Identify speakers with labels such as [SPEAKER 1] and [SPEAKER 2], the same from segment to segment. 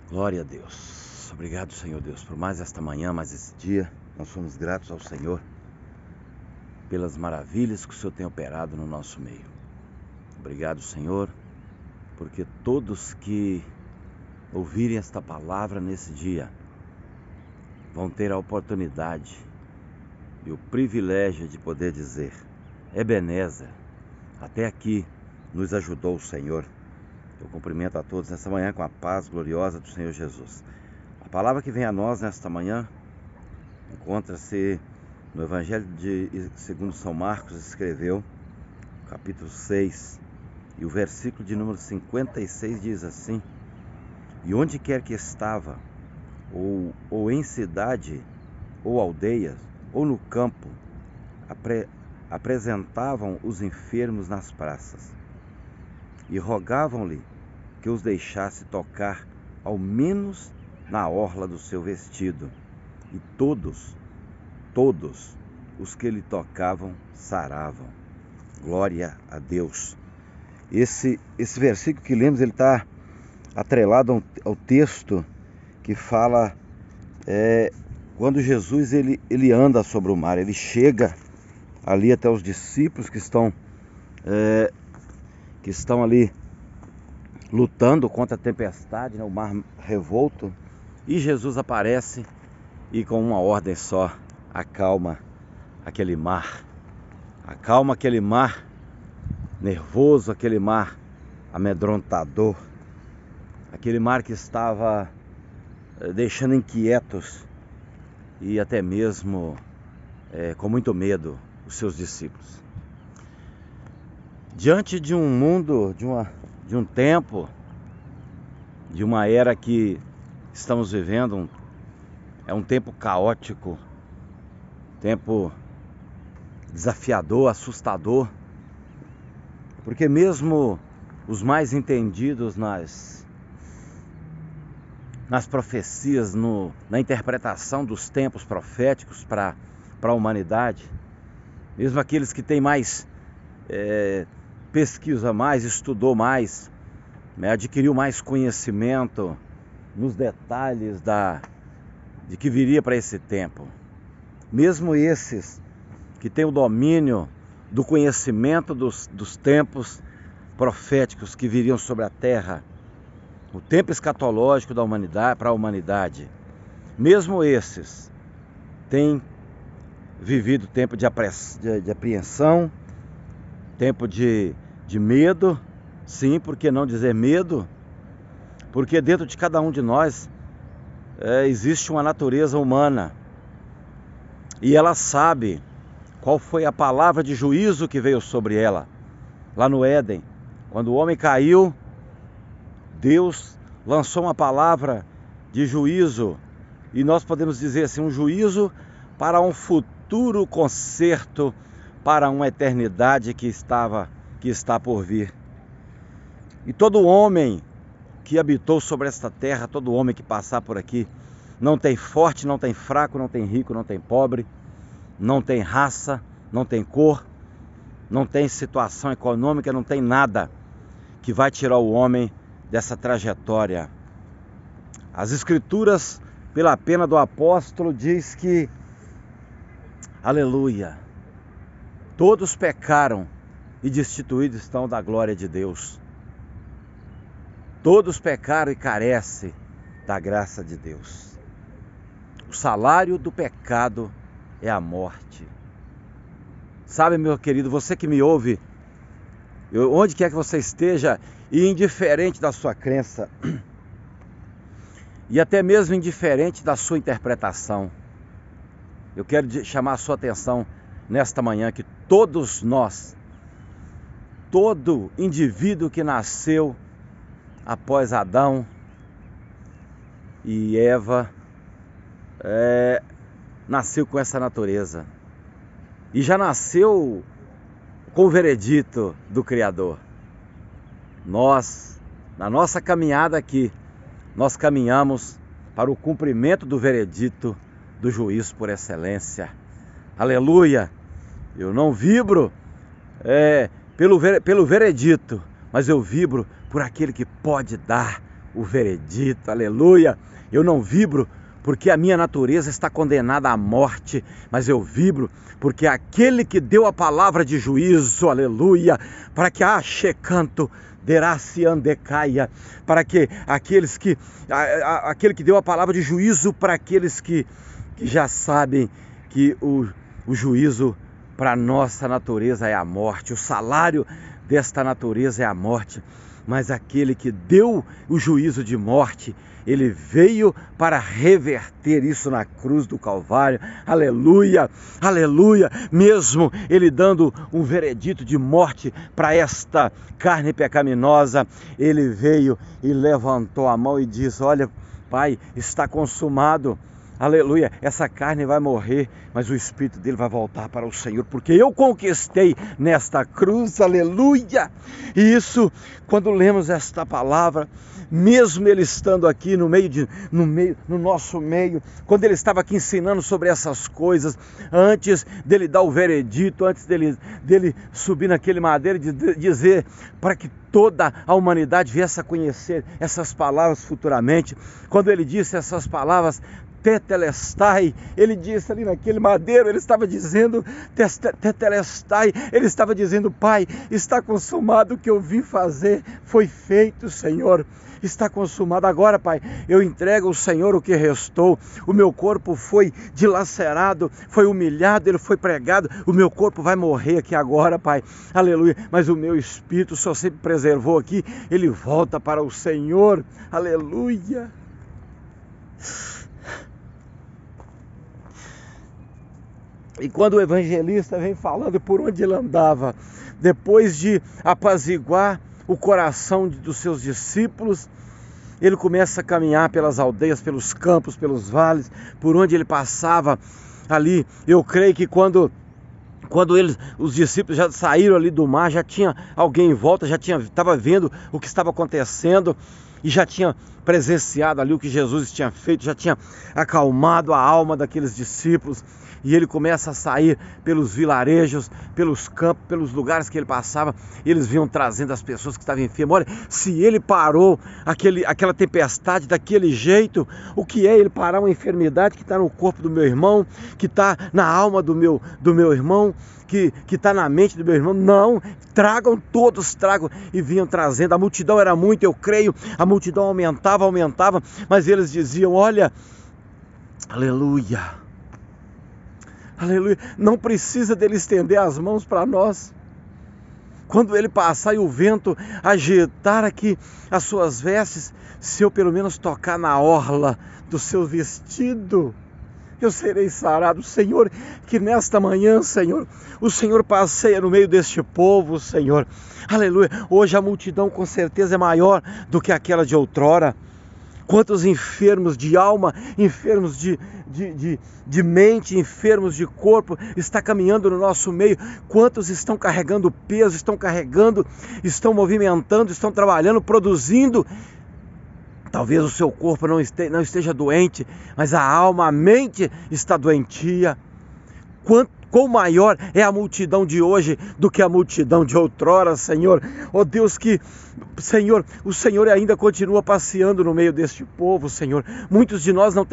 [SPEAKER 1] Glória a Deus. Obrigado, Senhor Deus, por mais esta manhã, mais esse dia. Nós somos gratos ao Senhor pelas maravilhas que o Senhor tem operado no nosso meio. Obrigado, Senhor, porque todos que ouvirem esta palavra nesse dia vão ter a oportunidade e o privilégio de poder dizer: Ebenezer, até aqui nos ajudou o Senhor. Eu cumprimento a todos nesta manhã com a paz gloriosa do Senhor Jesus. A palavra que vem a nós nesta manhã encontra-se no Evangelho segundo São Marcos, escreveu, capítulo 6, e o versículo de número 56 diz assim: E onde quer que estava, ou em cidade, ou aldeias, ou no campo, apresentavam os enfermos nas praças, e rogavam-lhe que os deixasse tocar ao menos na orla do seu vestido. E todos os que lhe tocavam saravam. Glória a Deus. Esse versículo que lemos, ele está atrelado ao texto que fala quando Jesus ele anda sobre o mar. Ele chega ali até os discípulos que estão ali lutando contra a tempestade, o mar revolto, e Jesus aparece e com uma ordem só acalma aquele mar nervoso, aquele mar amedrontador, aquele mar que estava deixando inquietos e até mesmo com muito medo os seus discípulos. Diante de um mundo, de um tempo, de uma era que estamos vivendo, é um tempo caótico, tempo desafiador, assustador, porque mesmo os mais entendidos nas profecias, na interpretação dos tempos proféticos para a humanidade, mesmo aqueles que têm mais pesquisa mais, estudou mais, adquiriu mais conhecimento nos detalhes de que viria para esse tempo. Mesmo esses que têm o domínio do conhecimento dos tempos proféticos que viriam sobre a terra, o tempo escatológico da humanidade, para a humanidade, mesmo esses têm vivido tempo de apreensão, tempo de medo. Sim, por que não dizer medo? Porque dentro de cada um de nós existe uma natureza humana, e ela sabe qual foi a palavra de juízo que veio sobre ela lá no Éden. Quando o homem caiu, Deus lançou uma palavra de juízo, e nós podemos dizer assim, um juízo para um futuro conserto, para uma eternidade que está por vir. E todo homem que habitou sobre esta terra, todo homem que passar por aqui, não tem forte, não tem fraco, não tem rico, não tem pobre, não tem raça, não tem cor, não tem situação econômica, não tem nada que vai tirar o homem dessa trajetória. As Escrituras, pela pena do apóstolo, diz que, aleluia, todos pecaram e destituídos estão da glória de Deus. Todos pecaram e carecem da graça de Deus. O salário do pecado é a morte. Sabe, meu querido, você que me ouve, onde quer que você esteja, e indiferente da sua crença, e até mesmo indiferente da sua interpretação, eu quero chamar a sua atenção nesta manhã que todos nós, todo indivíduo que nasceu após Adão e Eva, nasceu com essa natureza. E já nasceu com o veredito do Criador. Nós, na nossa caminhada aqui, nós caminhamos para o cumprimento do veredito do juízo por excelência. Aleluia! Eu não vibro pelo veredito, mas eu vibro por aquele que pode dar o veredito, aleluia. Eu não vibro porque a minha natureza está condenada à morte, mas eu vibro porque aquele que deu a palavra de juízo, aleluia, para que checanto deraciandecaia, para que aquele que deu a palavra de juízo para aqueles que já sabem que o juízo para a nossa natureza é a morte, o salário desta natureza é a morte, mas aquele que deu o juízo de morte, ele veio para reverter isso na cruz do Calvário, aleluia, aleluia, mesmo ele dando um veredito de morte para esta carne pecaminosa, ele veio e levantou a mão e disse: olha, Pai, está consumado. Aleluia, essa carne vai morrer, mas o espírito dele vai voltar para o Senhor, porque eu conquistei nesta cruz, aleluia. E isso, quando lemos esta palavra, mesmo ele estando aqui no nosso meio, quando ele estava aqui ensinando sobre essas coisas, antes dele dar o veredito, antes dele subir naquele madeiro e dizer para que toda a humanidade viesse a conhecer essas palavras futuramente, quando ele disse essas palavras, tetelestai, ele disse ali naquele madeiro, ele estava dizendo tetelestai, ele estava dizendo: Pai, está consumado, o que eu vim fazer foi feito, Senhor, está consumado. Agora, Pai, eu entrego ao Senhor o que restou, o meu corpo foi dilacerado, foi humilhado, ele foi pregado, o meu corpo vai morrer aqui agora, Pai, aleluia, mas o meu espírito, o Senhor sempre preservou aqui, ele volta para o Senhor, aleluia. E quando o evangelista vem falando por onde ele andava, depois de apaziguar o coração dos seus discípulos, ele começa a caminhar pelas aldeias, pelos campos, pelos vales, por onde ele passava ali. Eu creio que quando os discípulos já saíram ali do mar, já tinha alguém em volta, estava vendo o que estava acontecendo e já tinha presenciado ali o que Jesus tinha feito, já tinha acalmado a alma daqueles discípulos. E ele começa a sair pelos vilarejos, pelos campos, pelos lugares que ele passava. Eles vinham trazendo as pessoas que estavam enfermas. Olha, se ele parou aquela tempestade daquele jeito, o que é ele parar uma enfermidade que está no corpo do meu irmão, que está na alma do meu irmão, que está na mente do meu irmão? Não, tragam, todos tragam. E vinham trazendo, a multidão era muito, eu creio, a multidão aumentava, mas eles diziam: olha, aleluia, aleluia, não precisa dele estender as mãos para nós. Quando ele passar e o vento agitar aqui as suas vestes, se eu pelo menos tocar na orla do seu vestido, eu serei sarado. Senhor, que nesta manhã, Senhor, o Senhor passeia no meio deste povo, Senhor, aleluia. Hoje a multidão com certeza é maior do que aquela de outrora. Quantos enfermos de alma, enfermos de mente, enfermos de corpo está caminhando no nosso meio? Quantos estão carregando peso, estão movimentando, estão trabalhando, produzindo? Talvez o seu corpo não esteja doente, mas a alma, a mente está doentia. Quão maior é a multidão de hoje do que a multidão de outrora, Senhor. Oh Deus, Senhor, o Senhor ainda continua passeando no meio deste povo, Senhor. Muitos de nós não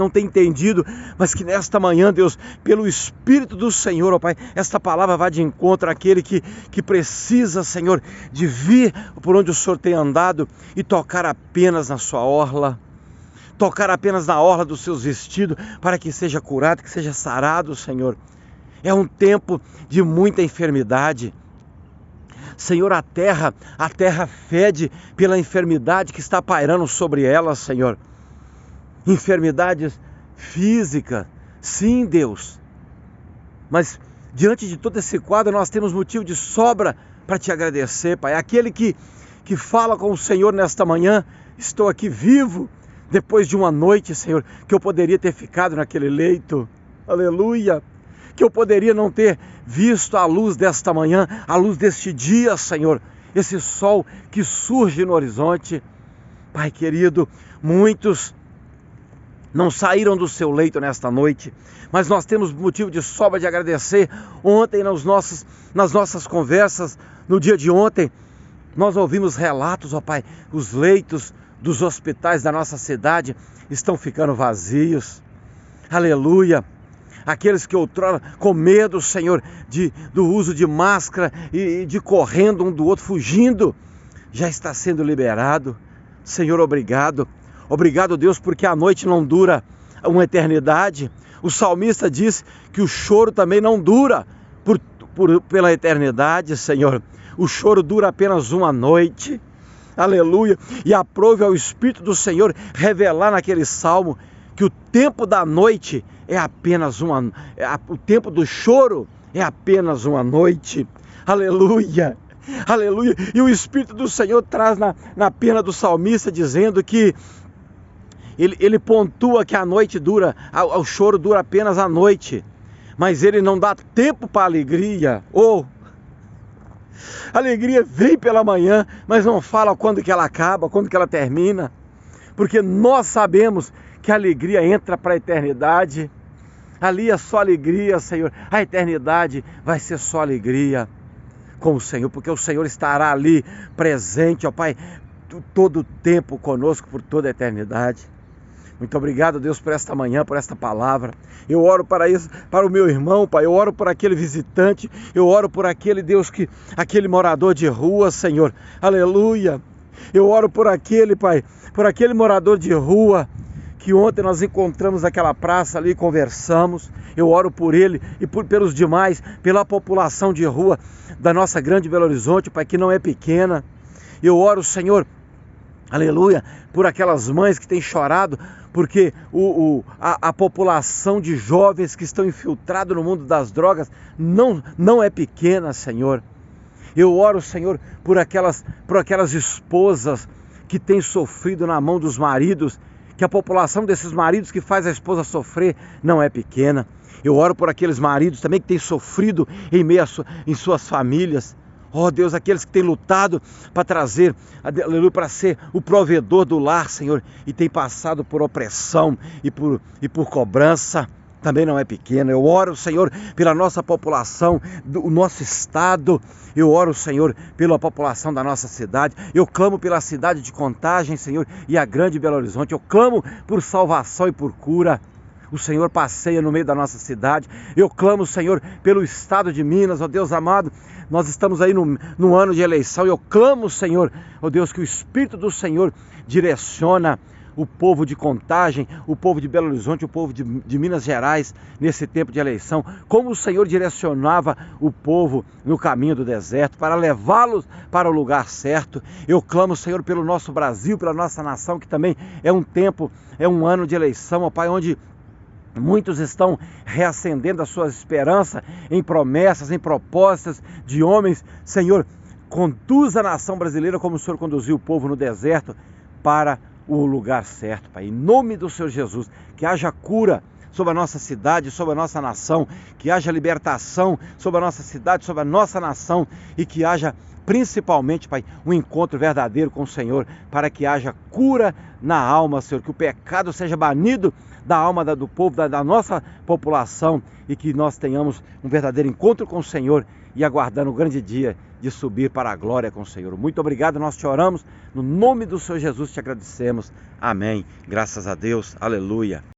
[SPEAKER 1] têm entendido, mas que nesta manhã, Deus, pelo Espírito do Senhor, ó Pai, esta palavra vá de encontro àquele que precisa, Senhor, de vir por onde o Senhor tem andado e tocar apenas na sua orla. Tocar apenas na orla dos seus vestidos, para que seja curado, que seja sarado, Senhor. É um tempo de muita enfermidade. Senhor, a terra fede pela enfermidade que está pairando sobre ela, Senhor. Enfermidades físicas, sim, Deus. Mas diante de todo esse quadro, nós temos motivo de sobra para te agradecer, Pai. Aquele que fala com o Senhor nesta manhã: estou aqui vivo, depois de uma noite, Senhor, que eu poderia ter ficado naquele leito. Aleluia. Que eu poderia não ter visto a luz desta manhã, a luz deste dia, Senhor, esse sol que surge no horizonte. Pai querido, muitos não saíram do seu leito nesta noite, mas nós temos motivo de sobra de agradecer. Ontem, nas nossas conversas, no dia de ontem, nós ouvimos relatos, ó Pai, os leitos dos hospitais da nossa cidade estão ficando vazios. Aleluia! Aqueles que outrora, com medo, Senhor, do uso de máscara e de correndo um do outro, fugindo, já está sendo liberado. Senhor, obrigado. Obrigado, Deus, porque a noite não dura uma eternidade. O salmista diz que o choro também não dura pela eternidade, Senhor. O choro dura apenas uma noite. Aleluia. E aprove ao Espírito do Senhor revelar naquele salmo que o tempo da noite é apenas o tempo do choro é apenas uma noite. Aleluia. Aleluia. E o Espírito do Senhor traz na pena do salmista dizendo que ele pontua que a noite dura, o choro dura apenas a noite, mas ele não dá tempo para a alegria. A alegria vem pela manhã, mas não fala quando que ela acaba, quando que ela termina, porque nós sabemos que a alegria entra para a eternidade. Ali é só alegria, Senhor. A eternidade vai ser só alegria com o Senhor, porque o Senhor estará ali presente, ó Pai, todo o tempo conosco por toda a eternidade. Muito obrigado, Deus, por esta manhã, por esta palavra. Eu oro para isso, para o meu irmão, Pai. Eu oro por aquele visitante. Eu oro por aquele, Deus, aquele morador de rua, Senhor. Aleluia. Eu oro por aquele, Pai, por aquele morador de rua que ontem nós encontramos naquela praça ali e conversamos. Eu oro por ele e pelos demais, pela população de rua da nossa grande Belo Horizonte, Pai, que não é pequena. Eu oro, Senhor, aleluia, por aquelas mães que têm chorado, porque a população de jovens que estão infiltrados no mundo das drogas não é pequena, Senhor. Eu oro, Senhor, por aquelas esposas que têm sofrido na mão dos maridos, que a população desses maridos que faz a esposa sofrer não é pequena. Eu oro por aqueles maridos também que têm sofrido em suas famílias. Oh Deus, aqueles que têm lutado para trazer, aleluia, para ser o provedor do lar, Senhor, e têm passado por opressão e por cobrança, também não é pequena. Eu oro, Senhor, pela nossa população, do nosso estado. Eu oro, Senhor, pela população da nossa cidade. Eu clamo pela cidade de Contagem, Senhor, e a grande Belo Horizonte. Eu clamo por salvação e por cura. O Senhor passeia no meio da nossa cidade. Eu clamo, Senhor, pelo estado de Minas, ó Deus amado. Nós estamos aí no ano de eleição. Eu clamo, Senhor, ó Deus, que o Espírito do Senhor direciona o povo de Contagem, o povo de Belo Horizonte, o povo de Minas Gerais nesse tempo de eleição. Como o Senhor direcionava o povo no caminho do deserto para levá-los para o lugar certo. Eu clamo, Senhor, pelo nosso Brasil, pela nossa nação, que também é um ano de eleição, ó Pai, onde muitos estão reacendendo a sua esperança em promessas, em propostas de homens. Senhor, conduza a nação brasileira como o Senhor conduziu o povo no deserto para o lugar certo, Pai. Em nome do Senhor Jesus, que haja cura sobre a nossa cidade, sobre a nossa nação, que haja libertação sobre a nossa cidade, sobre a nossa nação e que haja principalmente, Pai, um encontro verdadeiro com o Senhor, para que haja cura na alma, Senhor, que o pecado seja banido da alma do povo, da nossa população e que nós tenhamos um verdadeiro encontro com o Senhor e aguardando o grande dia de subir para a glória com o Senhor. Muito obrigado, nós te oramos, no nome do Senhor Jesus te agradecemos. Amém. Graças a Deus. Aleluia.